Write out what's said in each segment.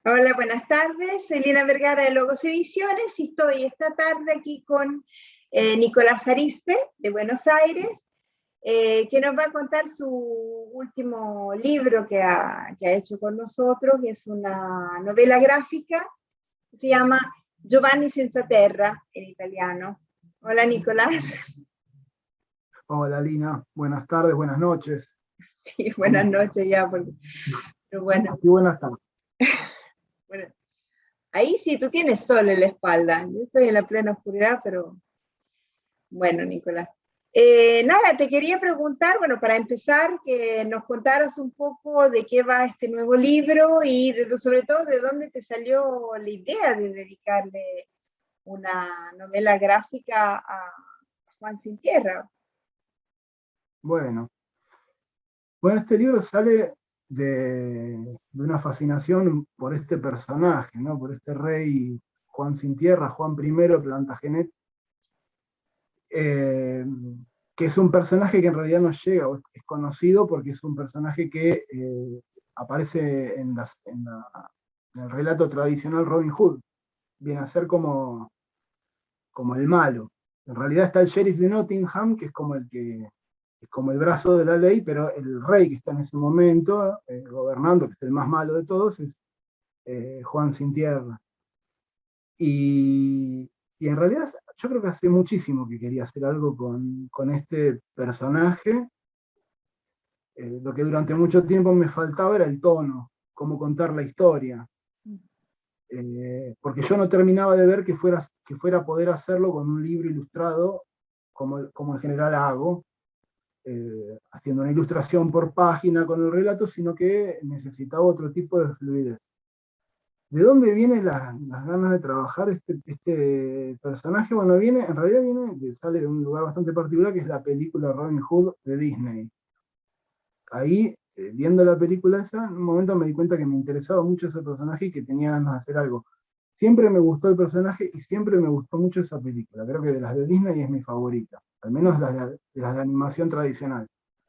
Hola, buenas tardes. Soy Lina Vergara de Logos Ediciones y estoy esta tarde aquí con Nicolás Arizpe de Buenos Aires, que nos va a contar su último libro que ha hecho con nosotros, que es una novela gráfica, que se llama Giovanni Senza Terra en italiano. Hola, Nicolás. Hola Lina, buenas tardes, buenas noches. Sí, buenas noches ya, pero bueno, Aquí buenas tardes. bueno, ahí sí tú tienes sol en la espalda. Yo estoy en la plena oscuridad, pero bueno, Nicolás. Nada, te quería preguntar, bueno, para empezar, que nos contaras un poco de qué va este nuevo libro y sobre todo de dónde te salió la idea de dedicarle una novela gráfica a Juan Sin Tierra. Bueno, este libro sale de una fascinación por este personaje, ¿no? Por este rey Juan Sin Tierra, Juan I Plantagenet, eh, que es un personaje que en realidad no llega, o es conocido porque es un personaje que aparece en el relato tradicional Robin Hood, viene a ser como el malo. En realidad está el sheriff de Nottingham, que es como el brazo de la ley, pero el rey que está en ese momento gobernando, que es el más malo de todos, es Juan Sin Tierra. Y en realidad yo creo que hace muchísimo que quería hacer algo con este personaje. Lo que durante mucho tiempo me faltaba era el tono, cómo contar la historia. Porque yo no terminaba de ver que fuera a poder hacerlo con un libro ilustrado, como en general hago, haciendo una ilustración por página con el relato, sino que necesitaba otro tipo de fluidez. ¿De dónde vienen las ganas de trabajar este personaje? Bueno, en realidad sale de un lugar bastante particular, que es la película Robin Hood de Disney. Ahí, viendo la película esa, en un momento me di cuenta que me interesaba mucho ese personaje y que tenía ganas de hacer algo. Siempre me gustó el personaje y siempre me gustó mucho esa película. Creo que de las de Disney es mi favorita, al menos las de animación tradicional.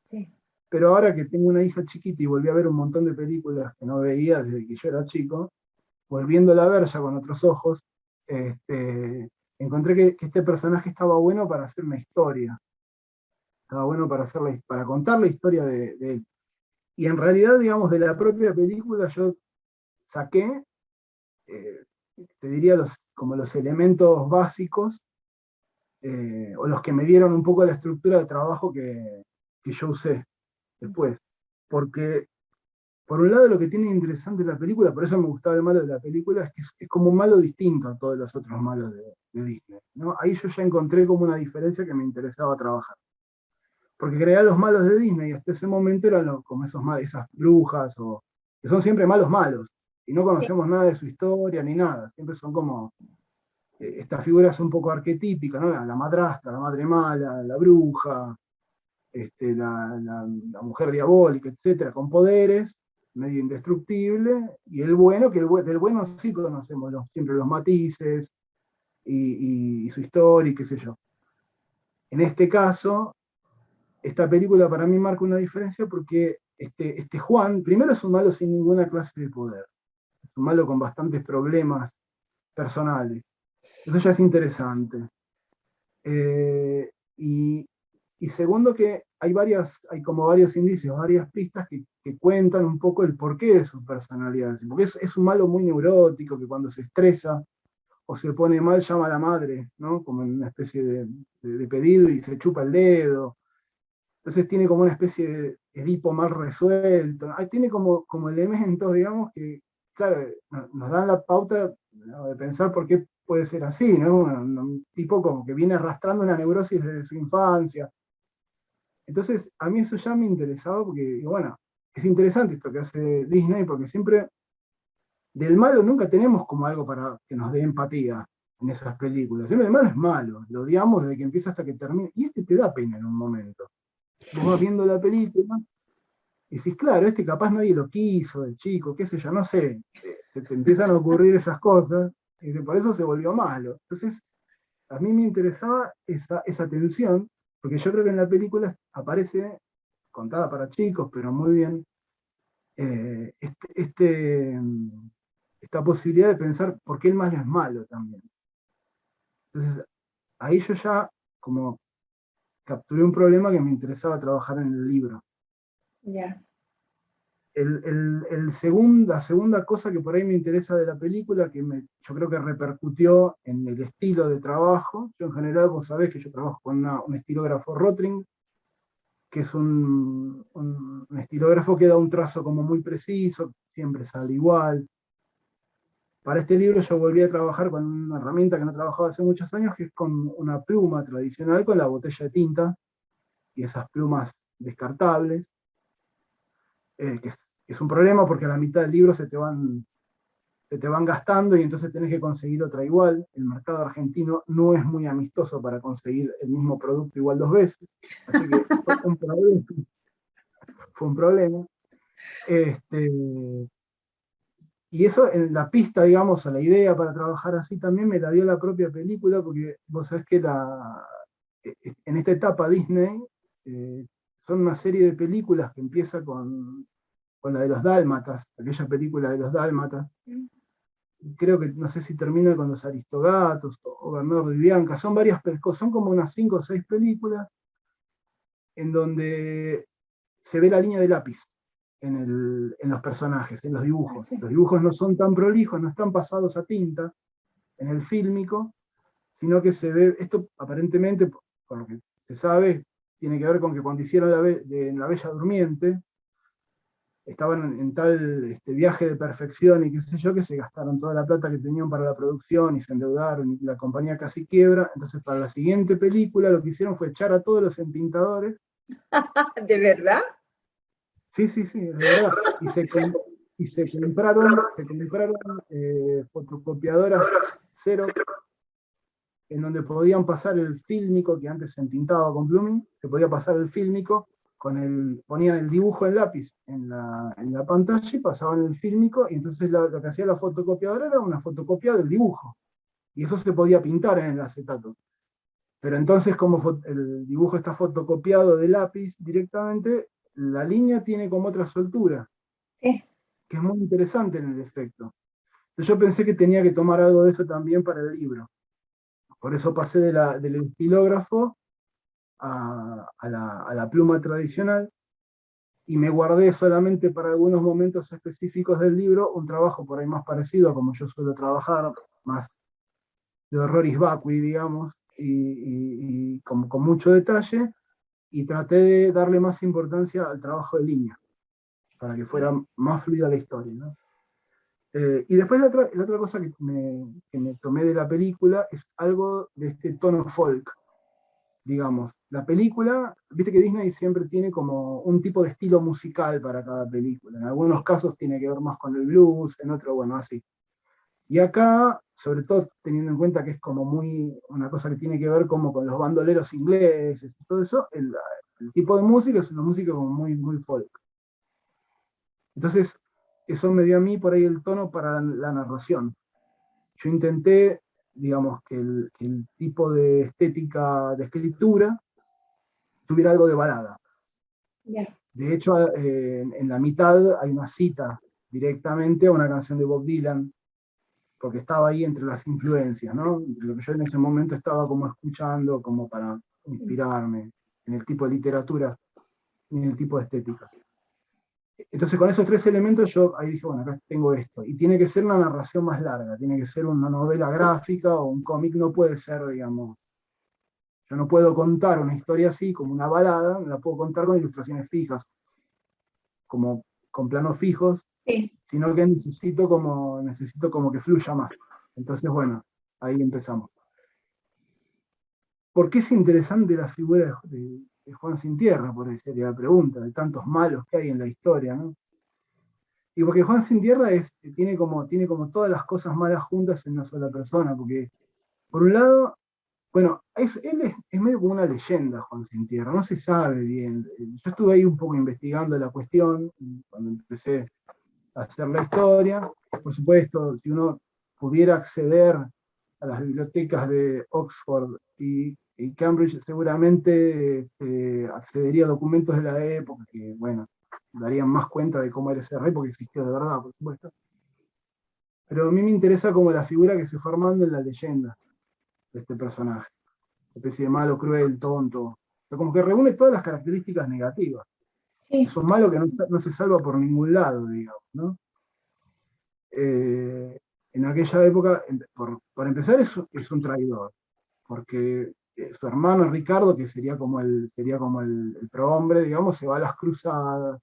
Sí. Pero ahora que tengo una hija chiquita y volví a ver un montón de películas que no veía desde que yo era chico, volviéndola a ver ya con otros ojos, encontré que este personaje estaba bueno para hacer una historia, estaba bueno para contar la historia de él. Y en realidad, digamos, de la propia película yo saqué, eh, te diría, como los elementos básicos, o los que me dieron un poco la estructura de trabajo que yo usé después. Porque, por un lado, lo que tiene interesante la película, por eso me gustaba el malo de la película, es que es como un malo distinto a todos los otros malos de Disney, ¿no? Ahí yo ya encontré como una diferencia que me interesaba trabajar. Porque creía los malos de Disney hasta ese momento eran como esas brujas, que son siempre malos malos, y no Sí. conocemos nada de su historia ni nada, siempre son como estas figuras un poco arquetípicas, ¿no? La madrastra, la madre mala, la bruja, la mujer diabólica, etcétera, con poderes, medio indestructible, y el bueno, del bueno sí conocemos siempre los matices y su historia y qué sé yo. En este caso, esta película para mí marca una diferencia porque este Juan, primero es un malo sin ninguna clase de poder, es un malo con bastantes problemas personales. Eso ya es interesante. Eh, y, y segundo que hay como varios indicios, varias pistas que cuentan un poco el porqué de su personalidad. Porque es un malo muy neurótico que cuando se estresa o se pone mal llama a la madre, ¿no? Como en una especie de pedido y se chupa el dedo. Entonces tiene como una especie de Edipo mal resuelto. Tiene como elementos, digamos, que, claro, nos dan la pauta, ¿no?, de pensar por qué puede ser así, ¿no? Un tipo como que viene arrastrando una neurosis desde su infancia. Entonces, a mí eso ya me interesaba porque, bueno, es interesante esto que hace Disney porque siempre del malo nunca tenemos como algo para que nos dé empatía en esas películas. Siempre el malo es malo, lo odiamos desde que empieza hasta que termina. Y te da pena en un momento. Vos vas viendo la película y decís, claro, capaz nadie lo quiso de chico, qué sé yo, no sé. Se te empiezan a ocurrir esas cosas y por eso se volvió malo. Entonces, a mí me interesaba esa tensión, porque yo creo que en la película aparece, contada para chicos, pero muy bien, este esta posibilidad de pensar por qué el malo es malo también. Entonces, ahí yo ya como capturé un problema que me interesaba trabajar en el libro. Ya. La segunda cosa que por ahí me interesa de la película, yo creo que repercutió en el estilo de trabajo. Yo en general, vos sabés que yo trabajo con un estilógrafo Rotring, que es un estilógrafo que da un trazo como muy preciso, siempre sale igual. Para este libro yo volví a trabajar con una herramienta que no trabajaba hace muchos años, que es con una pluma tradicional con la botella de tinta y esas plumas descartables, que es un problema porque a la mitad del libro se te van gastando y entonces tenés que conseguir otra igual. El mercado argentino no es muy amistoso para conseguir el mismo producto igual dos veces, así que fue un problema. Fue un problema. Este, y eso en la pista, digamos, o la idea para trabajar así también me la dio la propia película, porque vos sabés que en esta etapa Disney son una serie de películas que empieza con la de los Dálmatas, aquella película de los Dálmatas. Creo que no sé si termina con los Aristogatos o Bernardo y Bianca. Son son como unas 5 o 6 películas en donde se ve la línea de lápiz en los personajes, en los dibujos. Sí. Los dibujos no son tan prolijos, no están pasados a tinta en el fílmico, sino que se ve, esto aparentemente, por lo que se sabe, tiene que ver con que cuando hicieron La Bella Durmiente, estaban en tal viaje de perfección y qué sé yo, que se gastaron toda la plata que tenían para la producción y se endeudaron y la compañía casi quiebra. Entonces, para la siguiente película lo que hicieron fue echar a todos los entintadores. ¿De verdad? Sí, sí, sí, es verdad. Y se compraron fotocopiadoras cero, en donde podían pasar el fílmico, que antes se entintaba con plumín, se podía pasar el fílmico, ponían el dibujo en lápiz en la pantalla y pasaban el fílmico, y entonces lo que hacía la fotocopiadora era una fotocopia del dibujo. Y eso se podía pintar en el acetato. Pero entonces, como el dibujo está fotocopiado de lápiz directamente, la línea tiene como otra soltura, Sí. que es muy interesante en el efecto. Entonces yo pensé que tenía que tomar algo de eso también para el libro. Por eso pasé del estilógrafo a la pluma tradicional y me guardé solamente para algunos momentos específicos del libro un trabajo por ahí más parecido a como yo suelo trabajar, más de horroris vacui, digamos, y con mucho detalle, y traté de darle más importancia al trabajo de línea, para que fuera más fluida la historia, ¿no? Y después la otra cosa que me tomé de la película es algo de este tono folk, digamos. La película, viste que Disney siempre tiene como un tipo de estilo musical para cada película. En algunos casos tiene que ver más con el blues, en otros, bueno, así. Y acá, sobre todo teniendo en cuenta que es como una cosa que tiene que ver como con los bandoleros ingleses y todo eso, el tipo de música es una música como muy, muy folk. Entonces, eso me dio a mí por ahí el tono para la narración. Yo intenté, digamos, que el tipo de estética de escritura tuviera algo de balada. Ya. De hecho, en la mitad hay una cita directamente a una canción de Bob Dylan, porque estaba ahí entre las influencias, ¿no? Entre lo que yo en ese momento estaba como escuchando, como para inspirarme en el tipo de literatura y en el tipo de estética. Entonces, con esos 3 elementos, yo ahí dije, bueno, acá tengo esto. Y tiene que ser una narración más larga, tiene que ser una novela gráfica o un cómic, no puede ser, digamos, yo no puedo contar una historia así como una balada, la puedo contar con ilustraciones fijas, como con planos fijos, Sí. sino que necesito como que fluya más. Entonces, bueno, ahí empezamos. ¿Por qué es interesante la figura de Juan Sin Tierra? Por ahí sería la pregunta, de tantos malos que hay en la historia, ¿no? Y porque Juan Sin Tierra tiene como todas las cosas malas juntas en una sola persona, porque por un lado, bueno, él es medio como una leyenda, Juan Sin Tierra, no se sabe bien. Yo estuve ahí un poco investigando la cuestión cuando empecé a hacer la historia. Por supuesto, si uno pudiera acceder a las bibliotecas de Oxford y Cambridge, seguramente accedería a documentos de la época que, bueno, darían más cuenta de cómo era ese rey, porque existió de verdad, por supuesto. pero a mí me interesa como la figura que se fue armando en la leyenda de este personaje. Una especie de malo, cruel, tonto. O sea, como que reúne todas las características negativas. Sí, Es un malo que no se salva por ningún lado, digamos, ¿no? En aquella época, por empezar, es un traidor, porque su hermano Ricardo, que sería como el prohombre, digamos, se va a las cruzadas,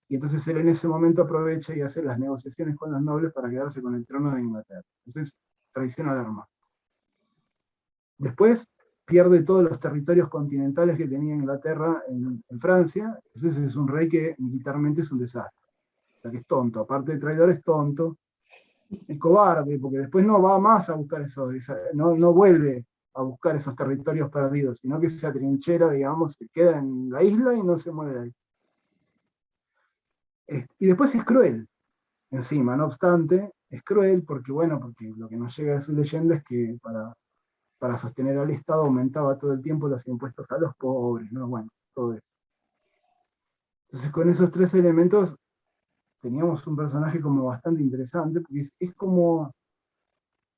y entonces él en ese momento aprovecha y hace las negociaciones con los nobles para quedarse con el trono de Inglaterra. Entonces traiciona al hermano. Después pierde todos los territorios continentales que tenía Inglaterra en Francia, entonces es un rey que militarmente es un desastre. O sea que es tonto, aparte de traidor es tonto y cobarde, porque después no va más a buscar no vuelve a buscar esos territorios perdidos, sino que se atrinchera, digamos, se queda en la isla y no se mueve de ahí. Y después es cruel, encima, no obstante, es cruel porque, bueno, porque lo que nos llega de su leyenda es que para sostener al Estado aumentaba todo el tiempo los impuestos a los pobres, ¿no? Bueno, todo eso. Entonces, con esos tres elementos teníamos un personaje como bastante interesante, porque es como,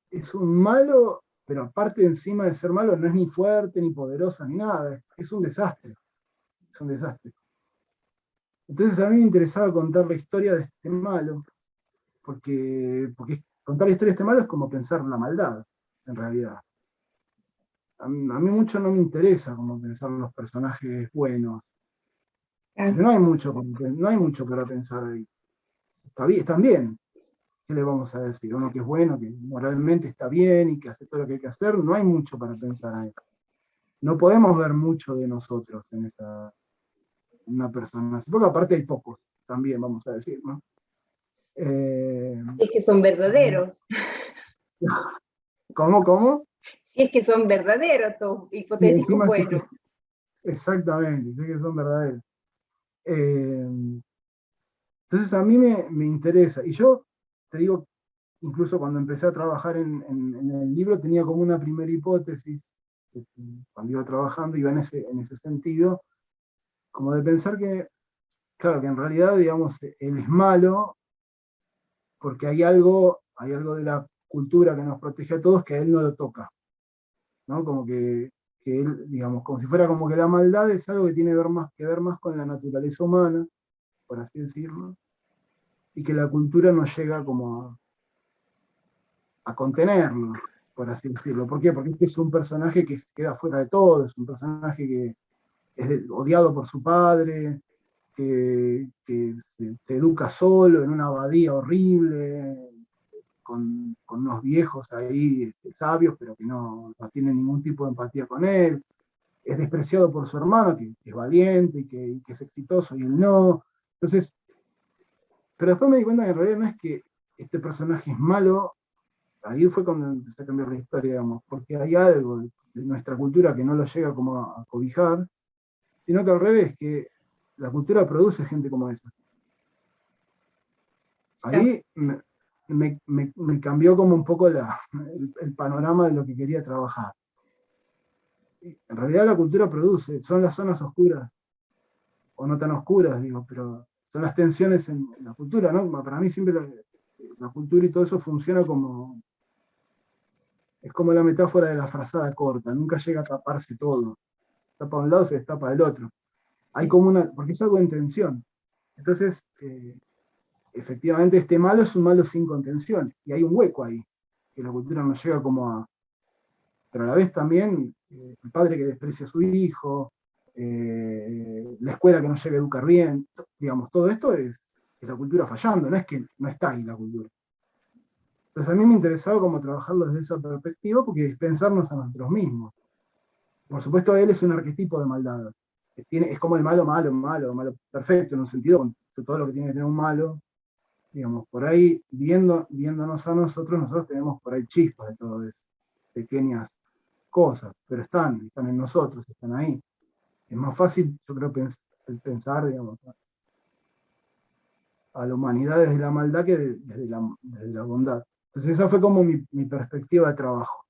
es un malo, pero aparte encima de ser malo, no es ni fuerte, ni poderoso, ni nada, es un desastre, es un desastre. Entonces a mí me interesaba contar la historia de este malo, porque contar la historia de este malo es como pensar la maldad, en realidad. A mí mucho no me interesa como pensar los personajes buenos, porque claro. no hay mucho para pensar ahí. Están bien, ¿qué le vamos a decir? Uno que es bueno, que moralmente está bien y que hace todo lo que hay que hacer, no hay mucho para pensar ahí. No podemos ver mucho de nosotros en una persona así, porque aparte hay pocos, también vamos a decir, ¿no? Si es que son verdaderos, ¿Cómo, cómo? si es que son verdaderos, estos Y hipotéticos encima sí que, buenos. exactamente, sé que son verdaderos. Eh, entonces a mí me interesa, y yo te digo, incluso cuando empecé a trabajar en el libro, tenía como una primera hipótesis, cuando iba trabajando, iba en ese sentido, como de pensar que, claro, que en realidad, digamos, él es malo porque hay algo de la cultura que nos protege a todos que a él no lo toca, ¿no? Como que él, digamos, como si fuera como que la maldad es algo que tiene que ver más con la naturaleza humana, por así decirlo, y que la cultura no llega como a contenerlo, por así decirlo. ¿Por qué? Porque este es un personaje que queda fuera de todo, es un personaje que es odiado por su padre, que se educa solo en una abadía horrible, con unos viejos ahí sabios, pero que no tienen ningún tipo de empatía con él. Es despreciado por su hermano, que es valiente y que es exitoso, y él no. Entonces, pero después me di cuenta que en realidad no es que este personaje es malo, ahí fue cuando empecé a cambiar la historia, digamos, porque hay algo de nuestra cultura que no lo llega como a cobijar, sino que al revés, que la cultura produce gente como esa. Claro. Ahí me cambió como un poco el panorama de lo que quería trabajar. En realidad la cultura produce, son las zonas oscuras, o no tan oscuras, digo, pero son las tensiones en la cultura, ¿no? Para mí siempre la cultura y todo eso funciona como, es como la metáfora de la frazada corta, nunca llega a taparse todo. Tapa un lado, se destapa del otro. Hay Sí. como porque es algo en tensión. Entonces, efectivamente, este malo es un malo sin contención, y hay un hueco ahí, que la cultura no llega como a. Pero a la vez también el padre que desprecia a su hijo, la escuela que no llega a educar bien, digamos, todo esto es la cultura fallando, no es que no está ahí la cultura. Entonces a mí me interesaba como trabajarlo desde esa perspectiva, porque es pensarnos a nosotros mismos. Por supuesto, él es un arquetipo de maldad. Es como el malo, malo, malo, malo perfecto, en un sentido, con todo lo que tiene que tener un malo. Digamos, por ahí, viéndonos a nosotros tenemos por ahí chispas de todo eso, pequeñas cosas, pero están en nosotros, están ahí. Es más fácil, yo creo, pensar, digamos, a la humanidad desde la maldad que desde la bondad. Entonces esa fue como mi perspectiva de trabajo.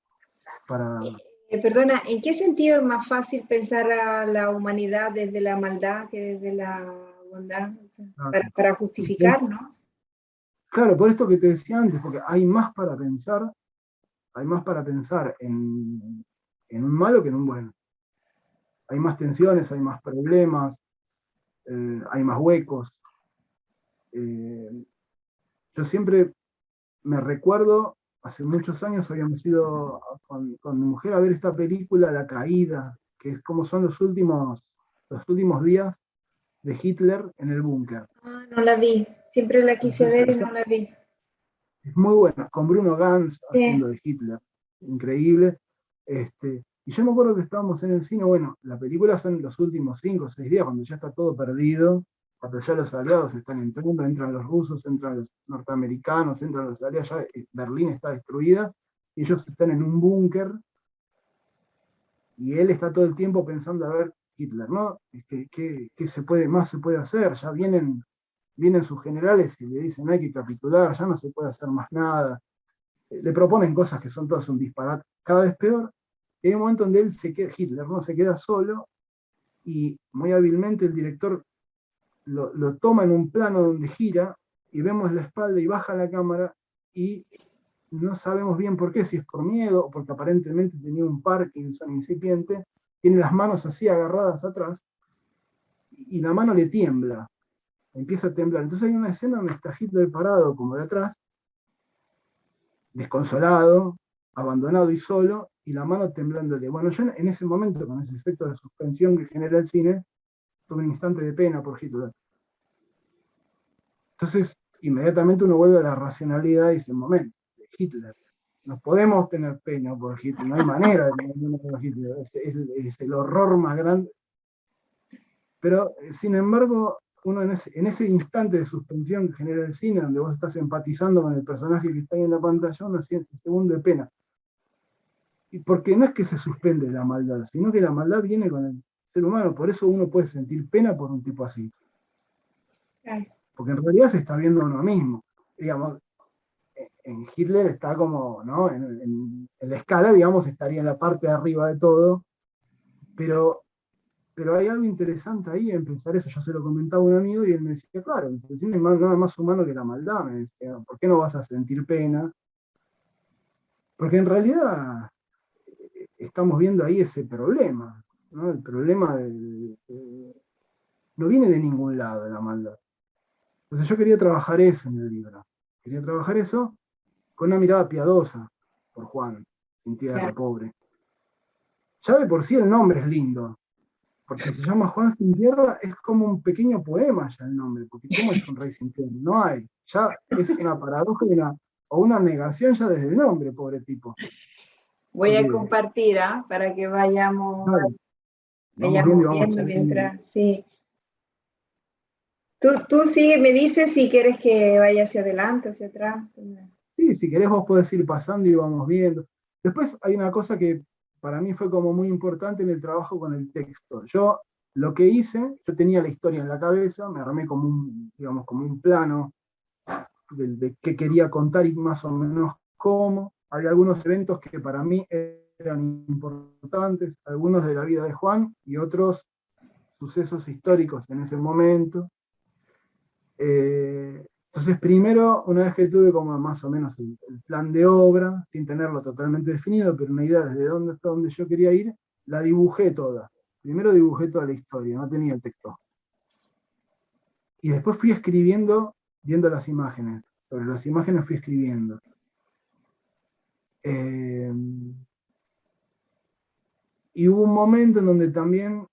Perdona, ¿en qué sentido es más fácil pensar a la humanidad desde la maldad que desde la bondad? O sea, para justificarnos. claro, por esto que te decía antes, porque hay más para pensar en un malo que en un bueno. Hay más tensiones, hay más problemas, hay más huecos. Eh, yo siempre me recuerdo, hace muchos años habíamos ido con mi mujer a ver esta película, La Caída, que es como son los últimos días de Hitler en el búnker. Ah, no la vi, siempre la quise Entonces, ver y no la vi. es muy buena, con Bruno Ganz Sí. haciendo de Hitler, increíble. Y yo me acuerdo que estábamos en el cine, bueno, la película son los últimos 5 o 6 días, cuando ya está todo perdido, cuando ya los aliados están entrando, entran los rusos, entran los norteamericanos, entran los aliados, ya Berlín está destruida, y ellos están en un búnker, y él está todo el tiempo pensando, a ver, Hitler, ¿no? ¿Qué más se puede hacer? Ya vienen sus generales y le dicen, hay que capitular, ya no se puede hacer más nada. Le proponen cosas que son todas un disparate, cada vez peor. Y hay un momento donde Hitler no se queda solo, y muy hábilmente el director lo toma en un plano donde gira, y vemos la espalda y baja la cámara, y no sabemos bien por qué, si es por miedo o porque aparentemente tenía un Parkinson incipiente, tiene las manos así agarradas atrás, y la mano le tiembla, empieza a temblar. Entonces hay una escena donde está Hitler parado como de atrás, desconsolado, abandonado y solo, y la mano temblándole. Bueno, yo en ese momento, con ese efecto de suspensión que genera el cine, tuve un instante de pena por Hitler. Entonces, inmediatamente uno vuelve a la racionalidad y dice, momento, Hitler. No podemos tener pena por Hitler, no hay manera de tener pena por Hitler, es el horror más grande. Pero, sin embargo, uno en ese instante de suspensión que genera el cine, donde vos estás empatizando con el personaje que está ahí en la pantalla, uno siente ese segundo de pena. Porque no es que se suspende la maldad, sino que la maldad viene con el ser humano, por eso uno puede sentir pena por un tipo así. Claro. Porque en realidad se está viendo a uno mismo. Digamos, en Hitler está como, ¿no? En la escala, digamos, estaría en la parte de arriba de todo, pero hay algo interesante ahí en pensar eso. Yo se lo comentaba a un amigo y él me decía, claro, el cine es nada más humano que la maldad. Me decía, ¿por qué no vas a sentir pena? Porque en realidad estamos viendo ahí ese problema, ¿no? El problema no viene de ningún lado, la maldad. Entonces yo quería trabajar eso en el libro. Quería trabajar eso con una mirada piadosa por Juan, sin tierra, Claro. pobre. Ya de por sí el nombre es lindo, porque se llama Juan sin tierra, es como un pequeño poema ya el nombre, porque ¿cómo es un rey sin tierra? No hay. Ya es una paradoja o una negación ya desde el nombre, pobre tipo. Voy a Porque, compartir, ¿ah? Para que claro, vamos viendo y vamos viendo charlando. mientras, sí. Tú sí me dices si quieres que vaya hacia adelante, hacia atrás. Sí, si querés vos podés ir pasando y vamos viendo. Después hay una cosa que para mí fue como muy importante en el trabajo con el texto. Yo lo que hice, yo tenía la historia en la cabeza, me armé como digamos, como un plano de qué quería contar y más o menos cómo. Hay algunos eventos que para mí eran importantes, algunos de la vida de Juan y otros sucesos históricos en ese momento. Entonces, primero, una vez que tuve como más o menos el plan de obra, sin tenerlo totalmente definido, pero una idea desde dónde hasta dónde yo quería ir, la dibujé toda. Primero dibujé toda la historia, no tenía el texto. Y después fui escribiendo, viendo las imágenes. Sobre las imágenes fui escribiendo. Eh, y hubo un momento en donde también,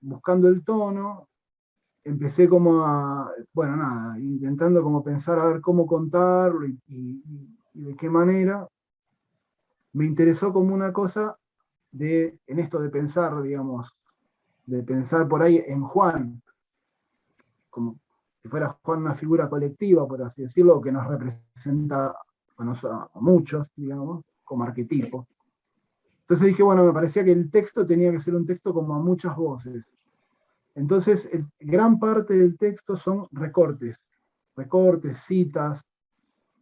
buscando el tono, empecé como bueno, nada, intentando como pensar a ver cómo contarlo y de qué manera. Me interesó como una cosa en esto de pensar, digamos, de pensar por ahí en Juan, como si fuera Juan una figura colectiva, por así decirlo, que nos representa a muchos, digamos, como arquetipo. Entonces dije, bueno, me parecía que el texto tenía que ser un texto como a muchas voces. Entonces, gran parte del texto son recortes, citas,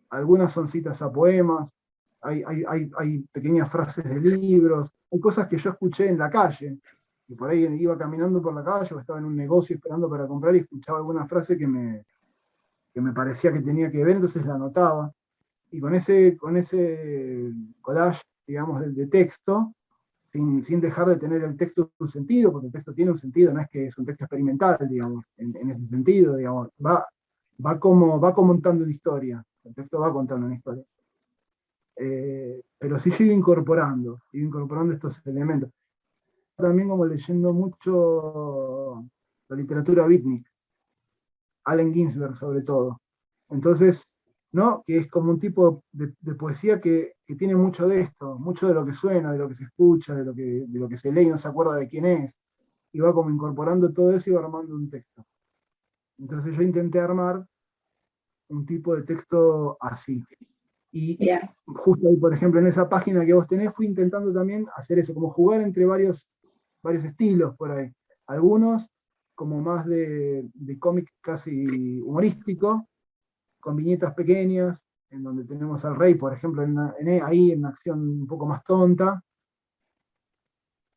algunas son citas a poemas, hay pequeñas frases de libros, hay cosas que yo escuché en la calle, y por ahí iba caminando por la calle o estaba en un negocio esperando para comprar y escuchaba alguna frase que que me parecía que tenía que ver, entonces la anotaba. Y con ese collage, digamos, de texto, sin dejar de tener el texto un sentido, porque el texto tiene un sentido, no es que es un texto experimental, digamos, en ese sentido, digamos, va contando una historia, el texto va contando una historia. Pero sí yo iba incorporando estos elementos. También como leyendo mucho la literatura beatnik, Allen Ginsberg sobre todo. Entonces, ¿no? Que es como un tipo de poesía que tiene mucho de esto, mucho de lo que suena, de lo que se escucha, de lo que se lee y no se acuerda de quién es, y va como incorporando todo eso y va armando un texto. Entonces yo intenté armar un tipo de texto así. Y Ya. justo ahí, por ejemplo, en esa página que vos tenés, fui intentando también hacer eso, como jugar entre varios estilos por ahí. Algunos como más de cómic casi humorístico, con viñetas pequeñas, en donde tenemos al rey, por ejemplo, ahí en una acción un poco más tonta,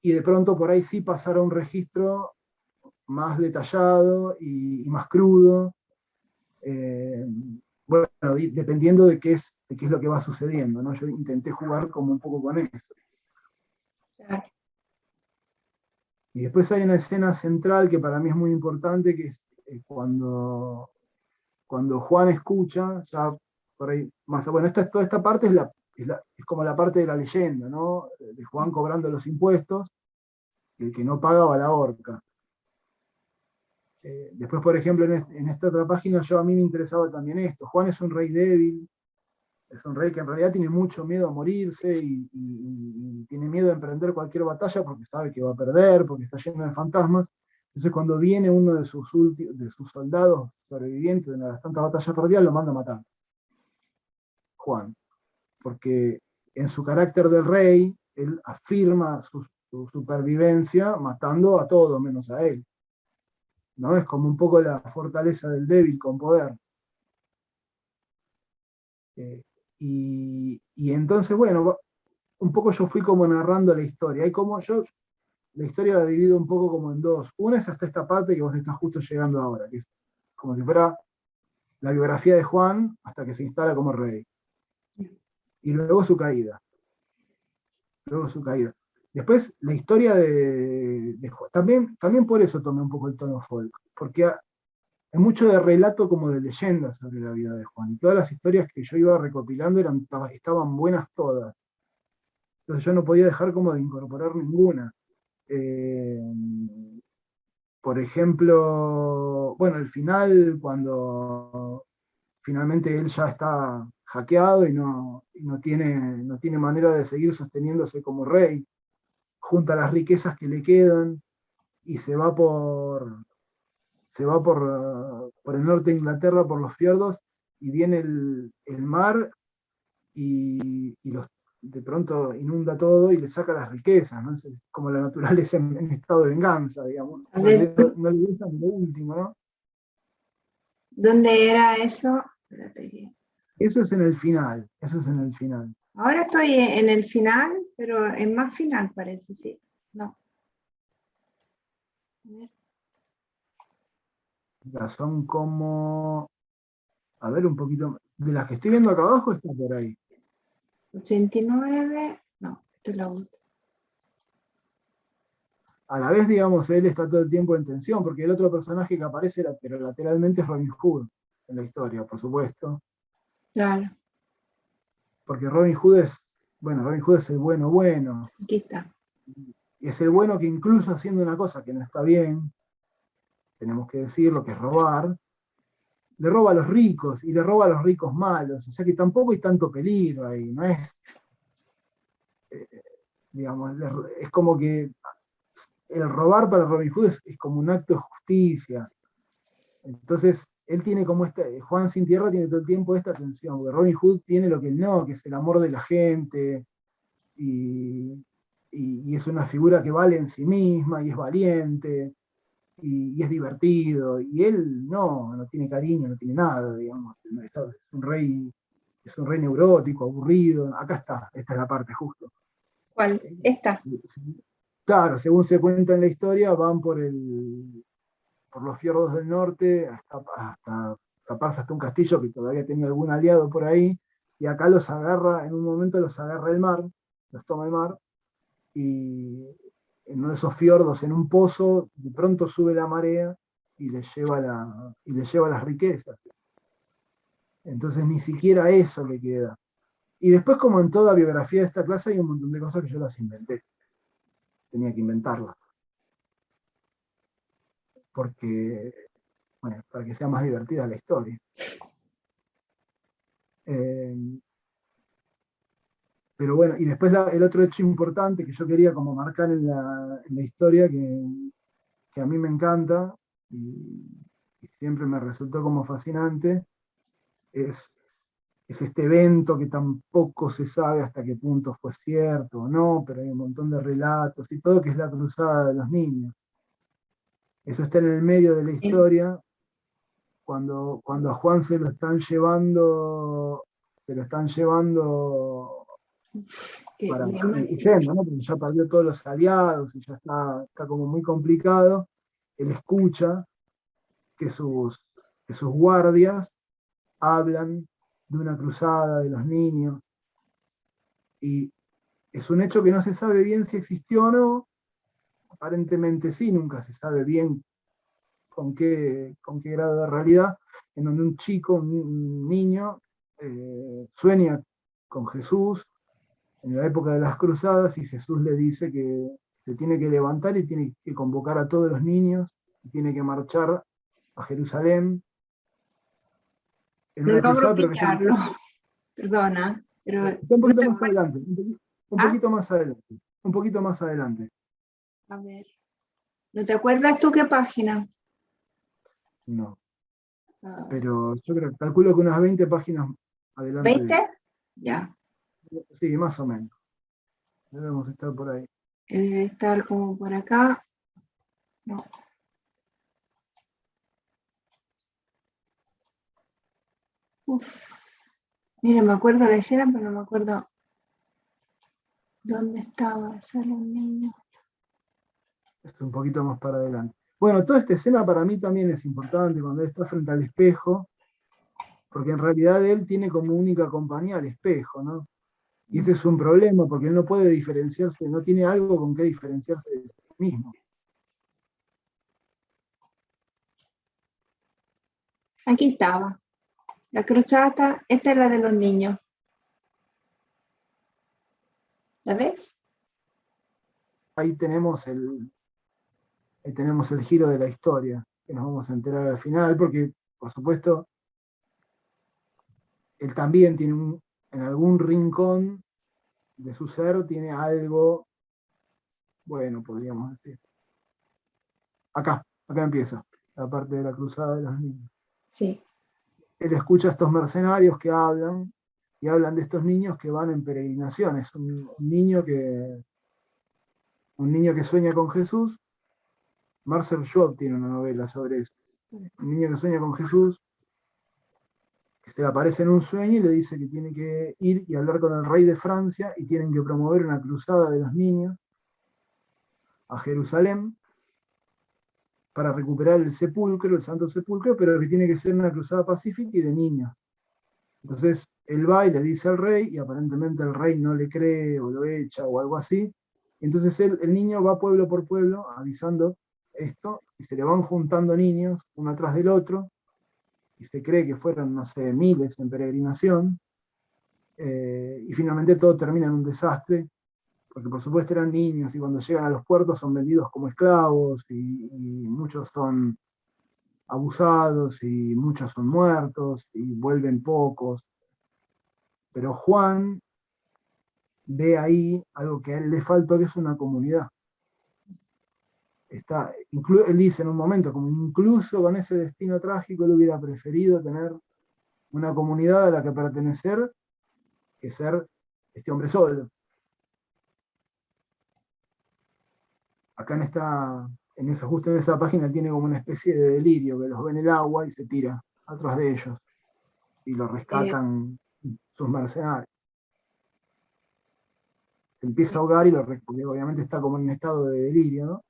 y de pronto por ahí sí pasar a un registro más detallado y más crudo, eh, bueno, dependiendo de qué es lo que va sucediendo, ¿no? Yo intenté jugar como un poco con eso. Claro. Y después hay una escena central que para mí es muy importante, que es cuando Juan escucha, ya por ahí más, bueno, toda esta parte es como la parte de la leyenda, ¿no? De Juan cobrando los impuestos, y el que no paga va a la horca. Después, por ejemplo, en esta otra página, a mí me interesaba también esto. Juan es un rey débil, es un rey que en realidad tiene mucho miedo a morirse y tiene miedo de emprender cualquier batalla porque sabe que va a perder, porque está lleno de fantasmas. Entonces, cuando viene uno de sus soldados sobrevivientes de una de las tantas batallas perdidas, lo manda a matar. Juan, porque en su carácter de rey, él afirma su supervivencia matando a todos menos a él. ¿No? Es como un poco la fortaleza del débil con poder. Y entonces, bueno, un poco yo fui como narrando la historia. La historia la divido un poco como en dos. Una es hasta esta parte que vos estás justo llegando ahora, que es como si fuera la biografía de Juan hasta que se instala como rey. Y luego su caída. Después, la historia de Juan. También por eso tomé un poco el tono folk, porque hay mucho de relato como de leyendas sobre la vida de Juan. Y todas las historias que yo iba recopilando estaban buenas todas. Entonces yo no podía dejar como de incorporar ninguna. Eh, por ejemplo, bueno, el final, cuando finalmente él ya está hackeado y no tiene manera de seguir sosteniéndose como rey, junta las riquezas que le quedan y se va por el norte de Inglaterra, por los fiordos, y viene el mar y de pronto inunda todo y le saca las riquezas, ¿no? Es como la naturaleza en estado de venganza, digamos. A No ver, le, no le gusta ni lo último, ¿no? ¿dónde era eso? Espérate Eso es en el final. ahora estoy en el final, pero en más final parece, sí. No. A ver. Ya son como, a ver, un poquito, de las que estoy viendo acá abajo está por ahí. 89. No, esto es la última. A la vez, digamos, él está todo el tiempo en tensión, porque el otro personaje que aparece, pero lateralmente, es Robin Hood en la historia, por supuesto. Claro, Porque Robin Hood es el bueno bueno, aquí está. y es el bueno que incluso haciendo una cosa que no está bien, tenemos que decirlo, que es robar, le roba a los ricos, y le roba a los ricos malos, o sea que tampoco hay tanto peligro ahí, no es, eh, digamos, es como que el robar para Robin Hood es como un acto de justicia. Entonces, él tiene como Juan Sin Tierra tiene todo el tiempo esta tensión, porque Robin Hood tiene lo que él no, que es el amor de la gente, y, y es una figura que vale en sí misma, y es valiente, y es divertido, y él no tiene cariño, no tiene nada, digamos, es un rey neurótico, aburrido. Acá está, esta es la parte justo. ¿Cuál? Esta. Claro, según se cuenta en la historia, van por los fiordos del norte hasta escaparse hasta un castillo que todavía tenía algún aliado por ahí, y acá los agarra, en un momento los agarra el mar, los toma el mar, y en uno de esos fiordos, en un pozo, de pronto sube la marea y le lleva las riquezas. Entonces ni siquiera eso le queda. Y después, como en toda biografía de esta clase, hay un montón de cosas que yo las inventé. Tenía que inventarlas. Porque, bueno, para que sea más divertida la historia. Pero bueno, y después el otro hecho importante que yo quería como marcar en la historia, que a mí me encanta, y siempre me resultó como fascinante, es este evento que tampoco se sabe hasta qué punto fue cierto o no, pero hay un montón de relatos y todo, que es la cruzada de los niños. Eso está en el medio de la historia, cuando a Juan se lo están llevando huyendo, ¿no? Porque ya perdió todos los aliados y ya está como muy complicado. Él escucha que sus guardias hablan de una cruzada de los niños, y es un hecho que no se sabe bien si existió o no. Aparentemente sí, nunca se sabe bien con qué grado de realidad, en donde un chico, un niño, sueña con Jesús en la época de las cruzadas, y Jesús le dice que se tiene que levantar y tiene que convocar a todos los niños y tiene que marchar a Jerusalén en No una logro cruzada, pero que pillarlo, perdona, pero está un no poquito te más acuerdas. adelante, un Ah, poquito más adelante, un poquito más adelante. a ver, ¿no te acuerdas tú qué página? No, Ah, pero yo calculo que unas 20 páginas adelante de ¿20? eso. Ya, Sí, más o menos. Debemos estar por ahí. debe estar como por acá. No. Uf. Mira, me acuerdo la escena, pero no me acuerdo dónde estaba. Sale un niño. Es un poquito más para adelante. Bueno, toda esta escena para mí también es importante cuando él está frente al espejo, porque en realidad él tiene como única compañía al espejo, ¿no? Y ese es un problema, porque él no puede diferenciarse, no tiene algo con qué diferenciarse de sí mismo. Aquí estaba. La cruzada, esta es la de los niños. ¿La ves? Ahí tenemos el giro de la historia, que nos vamos a enterar al final, porque, por supuesto, él también tiene en algún rincón de su ser, tiene algo, bueno, podríamos decir. Acá empieza la parte de la cruzada de los niños. Sí. Él escucha a estos mercenarios que hablan, y hablan de estos niños que van en peregrinaciones. Un niño que sueña con Jesús. Marcel Schwab tiene una novela sobre eso. Un niño que sueña con Jesús, que se le aparece en un sueño y le dice que tiene que ir y hablar con el rey de Francia, y tienen que promover una cruzada de los niños a Jerusalén para recuperar el sepulcro, el Santo Sepulcro, pero que tiene que ser una cruzada pacífica y de niños. Entonces él va y le dice al rey, y aparentemente el rey no le cree o lo echa o algo así. Entonces el niño va pueblo por pueblo avisando esto, y se le van juntando niños uno atrás del otro, y se cree que fueron, no sé, miles en peregrinación, y finalmente todo termina en un desastre, porque por supuesto eran niños, y cuando llegan a los puertos son vendidos como esclavos, y muchos son abusados, y muchos son muertos, y vuelven pocos. Pero Juan ve ahí algo que a él le faltó, que es una comunidad. Él dice en un momento, como incluso con ese destino trágico, él hubiera preferido tener una comunidad a la que pertenecer que ser este hombre solo. Acá justo en esa página tiene como una especie de delirio, que los ve en el agua y se tira atrás de ellos, y lo rescatan sus mercenarios. Se empieza a ahogar porque obviamente está como en un estado de delirio, ¿no?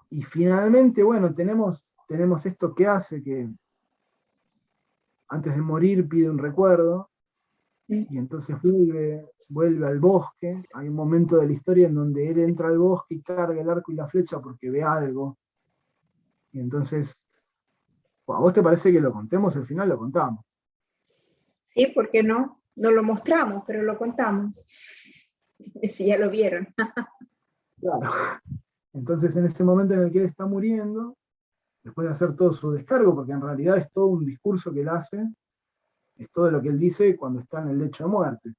Y finalmente, bueno, tenemos esto que hace que antes de morir pide un recuerdo, y entonces vuelve al bosque. Hay un momento de la historia en donde él entra al bosque y carga el arco y la flecha porque ve algo. Y entonces, ¿a vos te parece que lo contemos? Al final lo contamos. Sí, ¿por qué no? No lo mostramos, pero lo contamos. Si ya lo vieron. Claro. Entonces, en ese momento en el que él está muriendo, después de hacer todo su descargo, porque en realidad es todo un discurso que él hace, es todo lo que él dice cuando está en el lecho de muerte.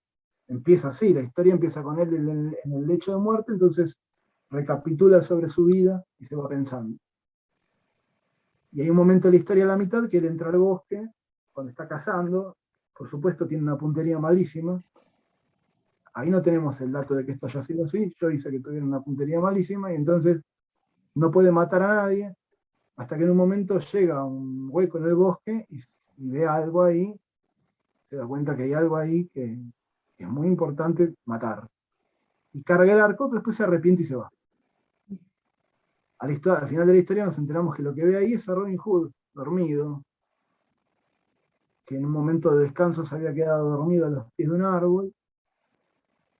Empieza así, la historia empieza con él en el lecho de muerte, entonces recapitula sobre su vida y se va pensando. Y hay un momento de la historia a la mitad que él entra al bosque, cuando está cazando, por supuesto tiene una puntería malísima. Ahí no tenemos el dato de que esto haya sido así, yo hice que tuviera una puntería malísima y entonces no puede matar a nadie, hasta que en un momento llega a un hueco en el bosque y ve algo ahí, se da cuenta que hay algo ahí que es muy importante matar. Y carga el arco, pero después se arrepiente y se va. Al final de la historia nos enteramos que lo que ve ahí es a Robin Hood, dormido, que en un momento de descanso se había quedado dormido a los pies de un árbol,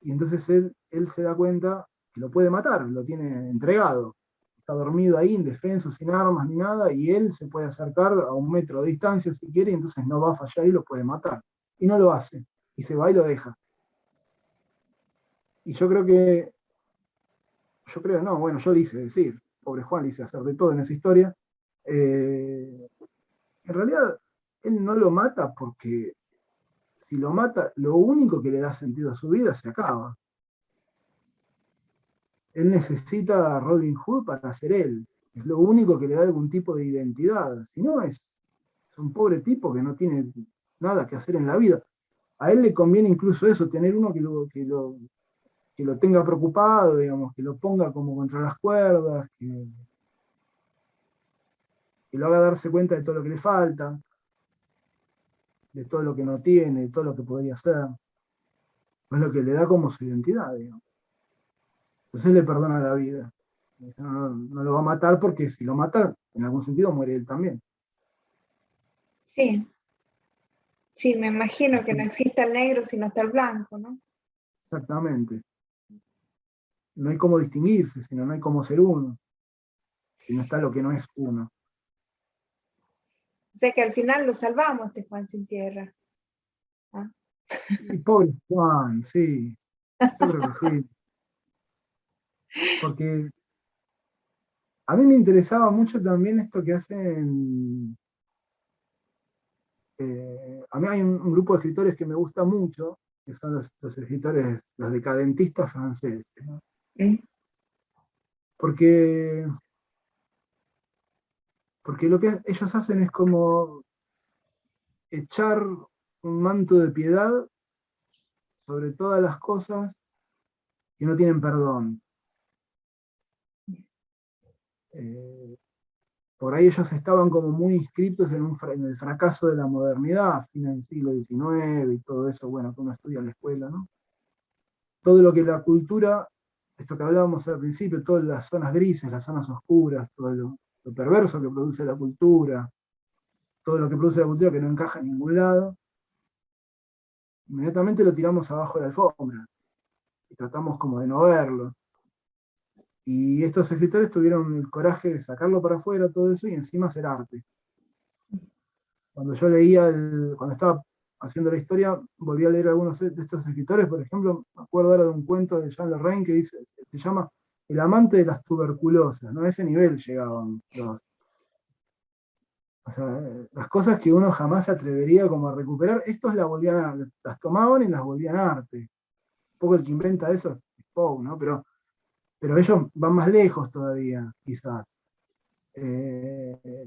y entonces él se da cuenta que lo puede matar, lo tiene entregado. Está dormido ahí, indefenso, sin armas ni nada, y él se puede acercar a 1 metro de distancia si quiere, y entonces no va a fallar y lo puede matar. Y no lo hace, y se va y lo deja. Y no, bueno, yo le hice decir, pobre Juan le hice hacer de todo en esa historia. En realidad, él no lo mata porque si lo mata, lo único que le da sentido a su vida se acaba. Él necesita a Robin Hood para ser él. Es lo único que le da algún tipo de identidad. Si no, es un pobre tipo que no tiene nada que hacer en la vida. A él le conviene incluso eso, tener uno que lo tenga preocupado, digamos, que lo ponga como contra las cuerdas, que lo haga darse cuenta de todo lo que le falta, de todo lo que no tiene, de todo lo que podría ser. Es lo que le da como su identidad, digamos. Entonces le perdona la vida. No lo va a matar porque si lo mata, en algún sentido muere él también. Sí, sí, me imagino que no existe el negro sino está el blanco, ¿no? Exactamente. No hay cómo distinguirse, sino no hay cómo ser uno. Si no está lo que no es uno. O sea que al final lo salvamos de Juan Sin Tierra. ¿Ah? Y pobre Juan, sí. Yo creo que sí. Porque a mí me interesaba mucho también esto que hacen. A mí hay un grupo de escritores que me gusta mucho, que son los escritores, los decadentistas franceses, ¿no? Mm. Porque, porque lo que ellos hacen es como echar un manto de piedad sobre todas las cosas que no tienen perdón. Eh, por ahí ellos estaban como muy inscritos en el fracaso de la modernidad a fines del siglo XIX y todo eso, bueno, que uno estudia en la escuela, ¿no? Todo lo que la cultura, esto que hablábamos al principio, todas las zonas grises, las zonas oscuras, todo lo perverso que produce la cultura, todo lo que produce la cultura que no encaja en ningún lado, inmediatamente lo tiramos abajo de la alfombra y tratamos como de no verlo. Y estos escritores tuvieron el coraje de sacarlo para afuera, todo eso, y encima hacer arte. Cuando yo cuando estaba haciendo la historia, volví a leer algunos de estos escritores, por ejemplo, me acuerdo ahora de un cuento de Jean Lorrain que se llama El amante de las tuberculosas, ¿no? A ese nivel llegaban o sea, las cosas que uno jamás se atrevería como a recuperar, estos las tomaban y las volvían arte. Un poco el que inventa eso es Poe, ¿no? Pero ellos van más lejos todavía, quizás.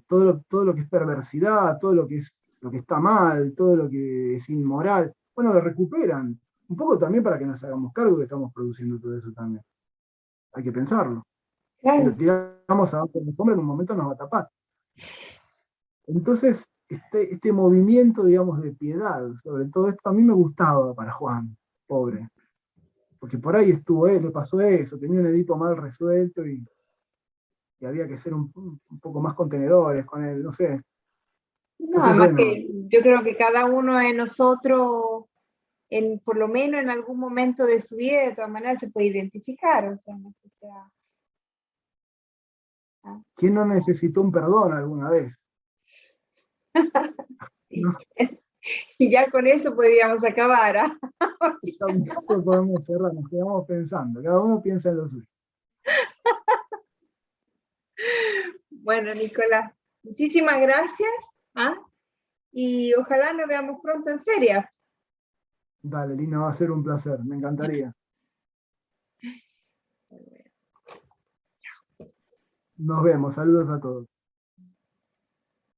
Todo lo que es perversidad, todo lo que está mal, todo lo que es inmoral, bueno, lo recuperan. Un poco también para que nos hagamos cargo que estamos produciendo todo eso también. Hay que pensarlo. Si lo Claro. tiramos abajo de la sombra, en un momento nos va a tapar. Entonces, este movimiento, digamos, de piedad sobre todo esto, a mí me gustaba para Juan, pobre. Porque por ahí estuvo él, le pasó eso, tenía un Edipo mal resuelto y había que ser un poco más contenedores con él, no sé. No, Es un además tema. que yo creo que cada uno de nosotros, por lo menos en algún momento de su vida, de todas maneras se puede identificar, o sea, no es que sea, ah, ¿Quién no necesitó un perdón alguna vez? sí. ¿No? Y ya con eso podríamos acabar, ¿ah? Con eso podemos cerrar, nos quedamos pensando, cada uno piensa en lo suyo. Bueno, Nicolás, muchísimas gracias, ¿ah? Y ojalá nos veamos pronto en feria. Dale, Lina, va a ser un placer, me encantaría. Nos vemos, saludos a todos.